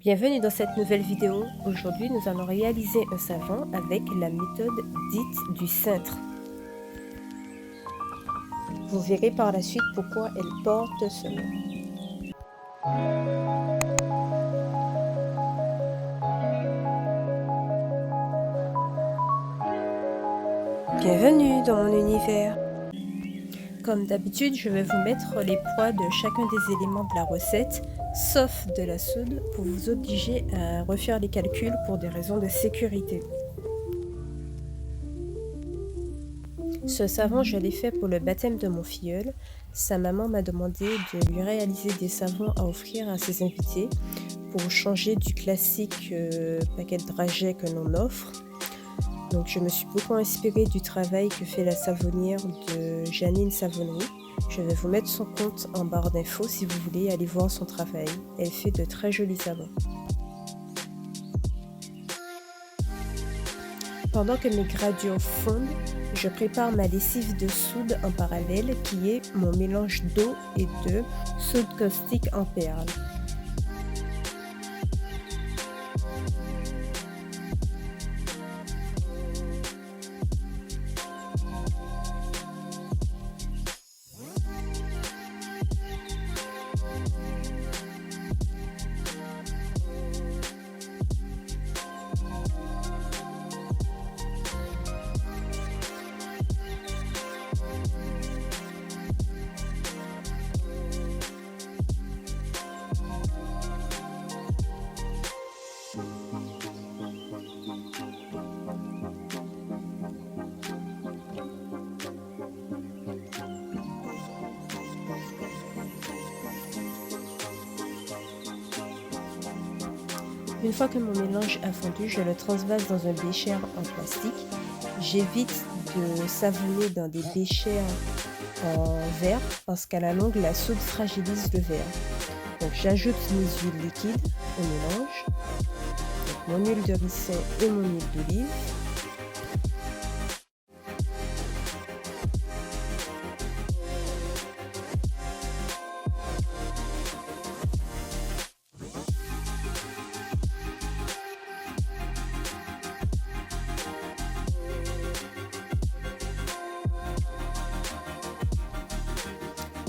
Bienvenue dans cette nouvelle vidéo. Aujourd'hui, nous allons réaliser un savon avec la méthode dite du cintre. Vous verrez par la suite pourquoi elle porte ce nom. Bienvenue dans mon univers. Comme d'habitude, je vais vous mettre les poids de chacun des éléments de la recette, sauf de la soude, pour vous obliger à refaire les calculs pour des raisons de sécurité. Ce savon, je l'ai fait pour le baptême de mon filleul. Sa maman m'a demandé de lui réaliser des savons à offrir à ses invités pour changer du classique paquet de dragées que l'on offre. Donc je me suis beaucoup inspirée du travail que fait la savonnière de Janine Savonnerie. Je vais vous mettre son compte en barre d'infos si vous voulez aller voir son travail. Elle fait de très jolis savons. Pendant que mes gradures fondent, je prépare ma lessive de soude en parallèle qui est mon mélange d'eau et de soude caustique en perles. Une fois que mon mélange a fondu, je le transvase dans un bécher en plastique. J'évite de savonner dans des béchers en verre parce qu'à la longue, la soude fragilise le verre. Donc j'ajoute mes huiles liquides au mélange, donc mon huile de ricin et mon huile d'olive.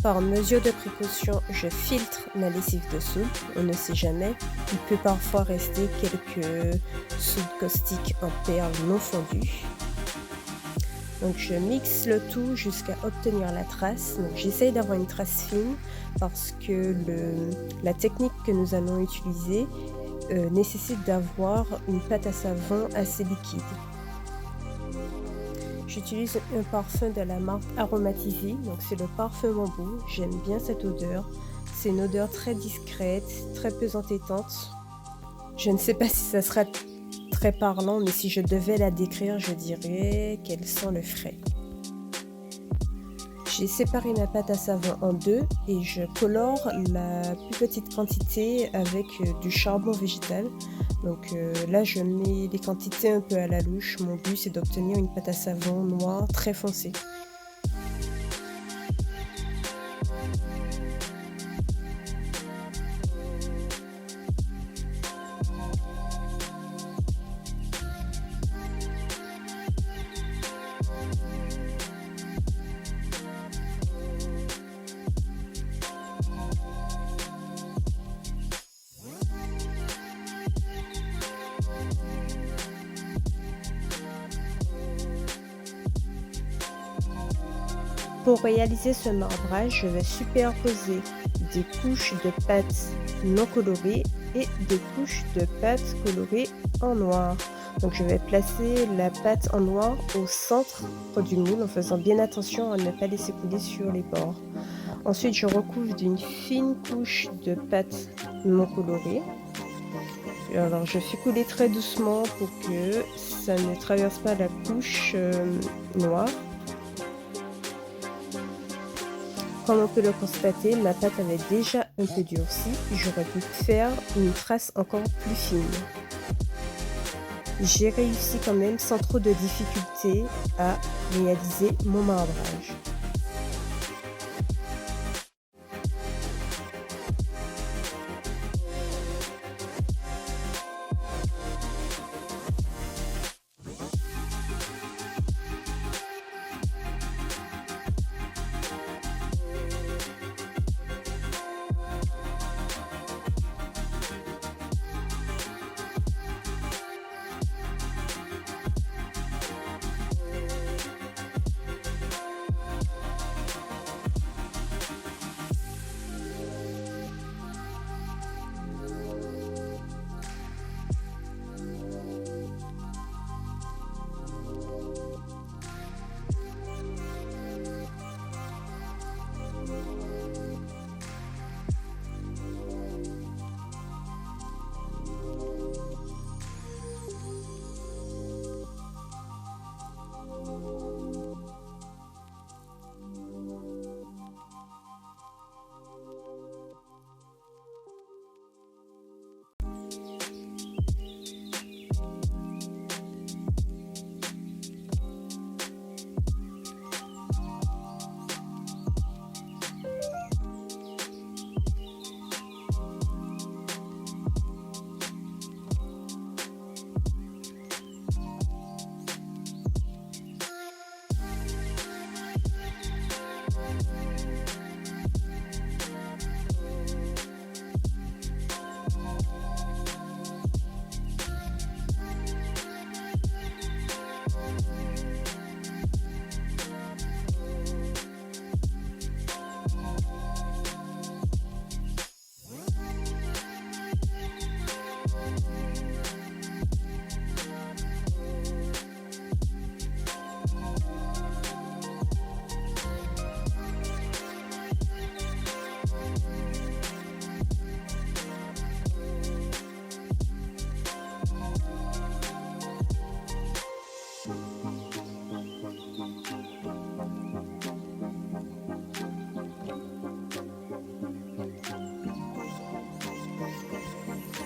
Par mesure de précaution, je filtre ma lessive de soude. On ne sait jamais, il peut parfois rester quelques soudes caustiques en perles non fondues. Donc je mixe le tout jusqu'à obtenir la trace. Donc j'essaye d'avoir une trace fine parce que la technique que nous allons utiliser nécessite d'avoir une pâte à savon assez liquide. J'utilise un parfum de la marque Aromatisée, donc c'est le parfum Mambo. J'aime bien cette odeur. C'est une odeur très discrète, très peu entêtante. Je ne sais pas si ça sera très parlant, mais si je devais la décrire, je dirais qu'elle sent le frais. J'ai séparé ma pâte à savon en deux et je colore la plus petite quantité avec du charbon végétal. Donc là, je mets les quantités un peu à la louche. Mon but, c'est d'obtenir une pâte à savon noire très foncée. Pour réaliser ce marbrage, je vais superposer des couches de pâte non colorée et des couches de pâte colorée en noir. Donc je vais placer la pâte en noir au centre du moule en faisant bien attention à ne pas laisser couler sur les bords. Ensuite, je recouvre d'une fine couche de pâte non colorée. Alors je fais couler très doucement pour que ça ne traverse pas la couche noire. Comme on peut le constater, ma pâte avait déjà un peu durci, j'aurais pu faire une trace encore plus fine. J'ai réussi quand même sans trop de difficultés à réaliser mon marbrage.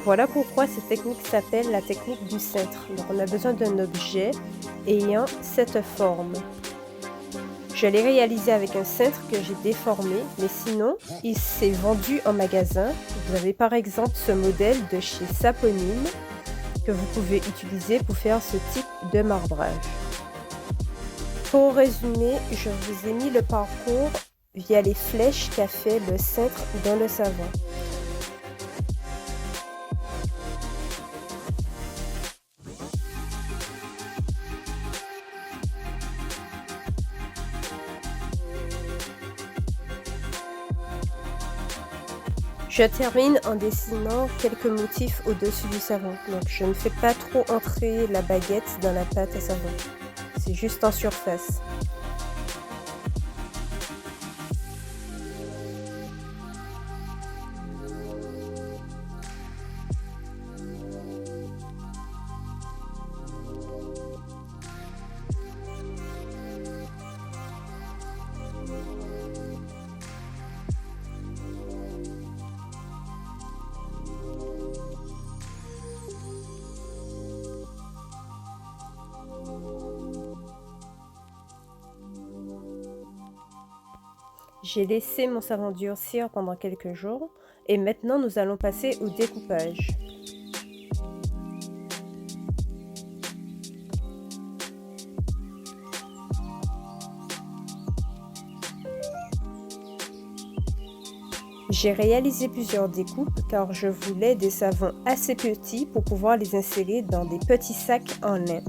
Voilà pourquoi cette technique s'appelle la technique du cintre. Donc on a besoin d'un objet ayant cette forme. Je l'ai réalisé avec un cintre que j'ai déformé, mais sinon, il s'est vendu en magasin. Vous avez par exemple ce modèle de chez Saponine que vous pouvez utiliser pour faire ce type de marbrage. Pour résumer, je vous ai mis le parcours via les flèches qu'a fait le cintre dans le savon. Je termine en dessinant quelques motifs au-dessus du savon. Donc je ne fais pas trop entrer la baguette dans la pâte à savon. C'est juste en surface. J'ai laissé mon savon durcir pendant quelques jours et maintenant nous allons passer au découpage. J'ai réalisé plusieurs découpes car je voulais des savons assez petits pour pouvoir les insérer dans des petits sacs en lin.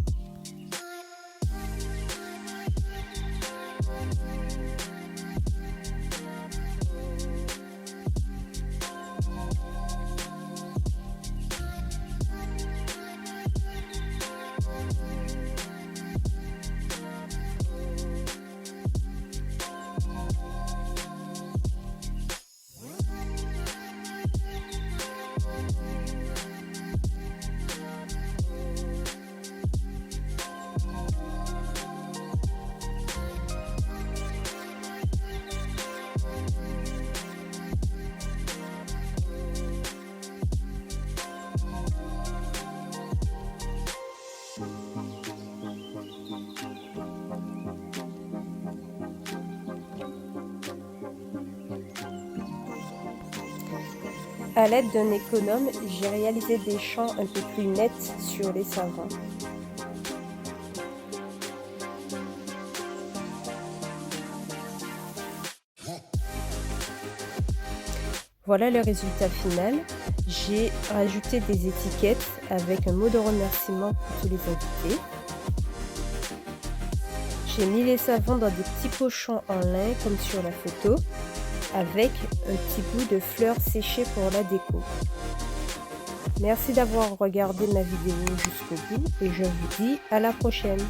À l'aide d'un économe, j'ai réalisé des champs un peu plus nets sur les savons. Voilà le résultat final. J'ai rajouté des étiquettes avec un mot de remerciement pour tous les invités. J'ai mis les savons dans des petits pochons en lin comme sur la photo, avec un petit bout de fleurs séchées pour la déco. Merci d'avoir regardé ma vidéo jusqu'au bout et je vous dis à la prochaine.